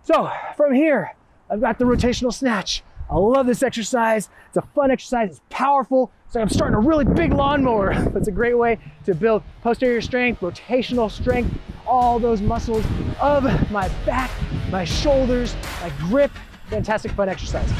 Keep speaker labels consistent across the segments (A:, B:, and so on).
A: So from here, I've got the rotational snatch. I love this exercise. It's a fun exercise, it's powerful. It's like I'm starting a really big lawnmower. It's a great way to build posterior strength, rotational strength, all those muscles of my back, my shoulders, my grip. Fantastic fun exercise.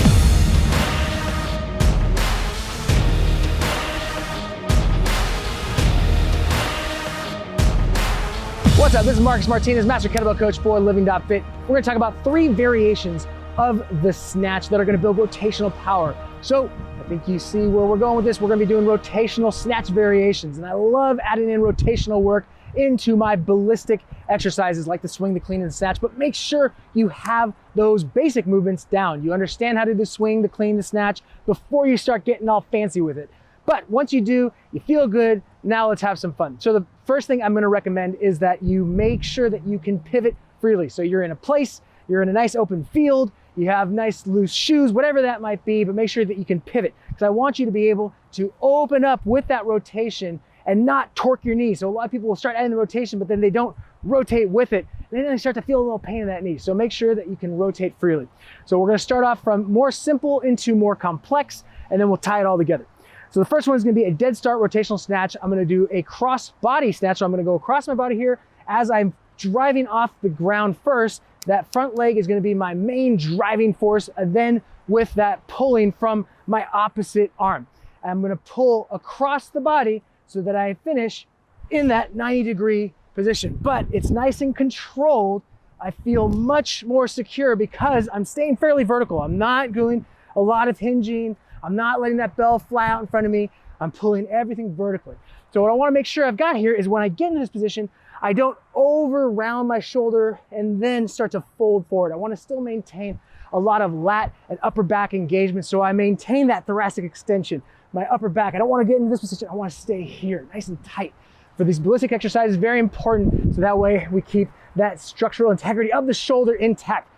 A: What's up? This is Marcus Martinez, Master Kettlebell Coach for LivingFit. We're going to talk about 3 variations of the snatch that are going to build rotational power. So I think you see where we're going with this. We're going to be doing rotational snatch variations, and I love adding in rotational work into my ballistic exercises like the swing, the clean, and the snatch, but make sure you have those basic movements down. You understand how to do the swing, the clean, the snatch before you start getting all fancy with it. But once you do, you feel good. Now let's have some fun. So the first thing I'm going to recommend is that you make sure that you can pivot freely. So you're in a place, you're in a nice open field, you have nice loose shoes, whatever that might be, but make sure that you can pivot, because I want you to be able to open up with that rotation and not torque your knee. So a lot of people will start adding the rotation, but then they don't rotate with it. And then they start to feel a little pain in that knee. So make sure that you can rotate freely. So we're going to start off from more simple into more complex, and then we'll tie it all together. So the first one is going to be a dead start rotational snatch. I'm going to do a cross body snatch. So I'm going to go across my body here as I'm driving off the ground first. That front leg is going to be my main driving force, and then with that pulling from my opposite arm. I'm going to pull across the body so that I finish in that 90-degree position. But it's nice and controlled. I feel much more secure because I'm staying fairly vertical. I'm not doing a lot of hinging. I'm not letting that bell fly out in front of me. I'm pulling everything vertically. So what I want to make sure I've got here is when I get into this position, I don't over round my shoulder and then start to fold forward. I want to still maintain a lot of lat and upper back engagement, so I maintain that thoracic extension, my upper back. I don't want to get into this position. I want to stay here, nice and tight. For these ballistic exercises, very important, so that way we keep that structural integrity of the shoulder intact.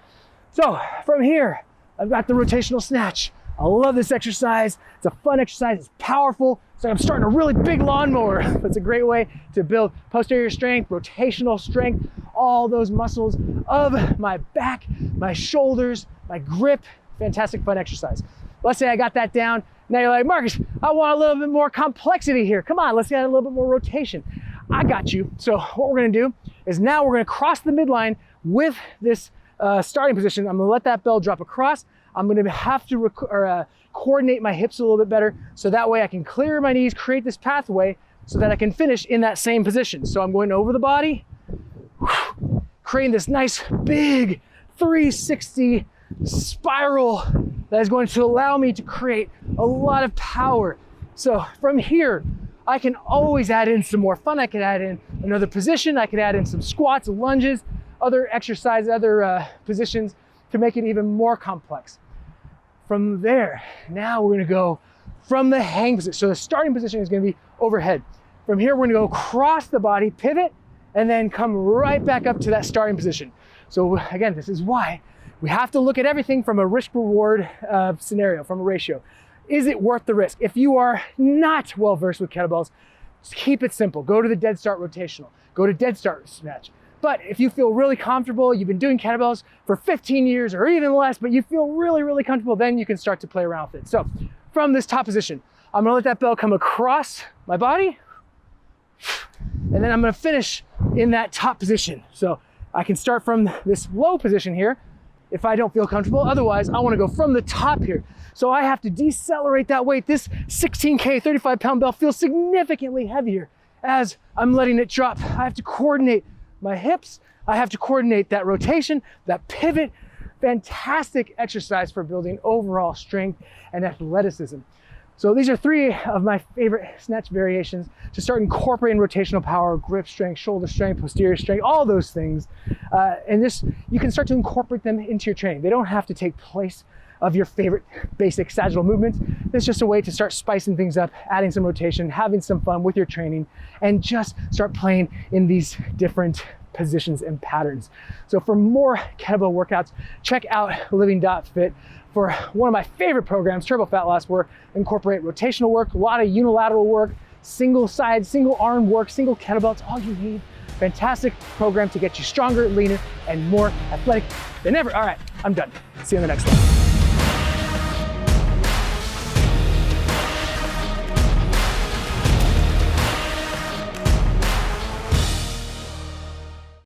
A: So from here, I've got the rotational snatch. I love this exercise. It's a fun exercise, it's powerful. It's like I'm starting a really big lawnmower. It's a great way to build posterior strength, rotational strength, all those muscles of my back, my shoulders, my grip. Fantastic fun exercise. Let's say I got that down. Now you're like, Marcus, I want a little bit more complexity here. Come on, let's get a little bit more rotation. I got you. So what we're gonna do is now we're gonna cross the midline with this starting position. I'm gonna let that bell drop across. I'm gonna have to coordinate my hips a little bit better, so that way I can clear my knees, create this pathway so that I can finish in that same position. So I'm going over the body, creating this nice big 360 spiral that is going to allow me to create a lot of power. So from here, I can always add in some more fun. I could add in another position. I could add in some squats, lunges, other exercises, other positions to make it even more complex. From there, now we're gonna go from the hang position. So the starting position is gonna be overhead. From here, we're gonna go across the body, pivot, and then come right back up to that starting position. So again, this is why we have to look at everything from a risk-reward scenario, from a ratio. Is it worth the risk? If you are not well-versed with kettlebells, just keep it simple. Go to the dead start rotational. Go to dead start snatch. But if you feel really comfortable, you've been doing kettlebells for 15 years or even less, but you feel really, really comfortable, then you can start to play around with it. So from this top position, I'm gonna let that bell come across my body, and then I'm gonna finish in that top position. So I can start from this low position here if I don't feel comfortable. Otherwise, I wanna go from the top here. So I have to decelerate that weight. This 16K, 35-pound bell feels significantly heavier as I'm letting it drop. I have to coordinate my hips, I have to coordinate that rotation, that pivot. Fantastic exercise for building overall strength and athleticism. So these are 3 of my favorite snatch variations to start incorporating rotational power, grip strength, shoulder strength, posterior strength, all those things. And you can start to incorporate them into your training. They don't have to take place of your favorite basic sagittal movements. It's just a way to start spicing things up, adding some rotation, having some fun with your training, and just start playing in these different positions and patterns. So for more kettlebell workouts, check out LivingFit for one of my favorite programs, Turbo Fat Loss, where incorporate rotational work, a lot of unilateral work, single side, single arm work, single kettlebell. It's all you need Fantastic program to get you stronger, leaner, and more athletic than ever. All right, I'm done. See you on the next one.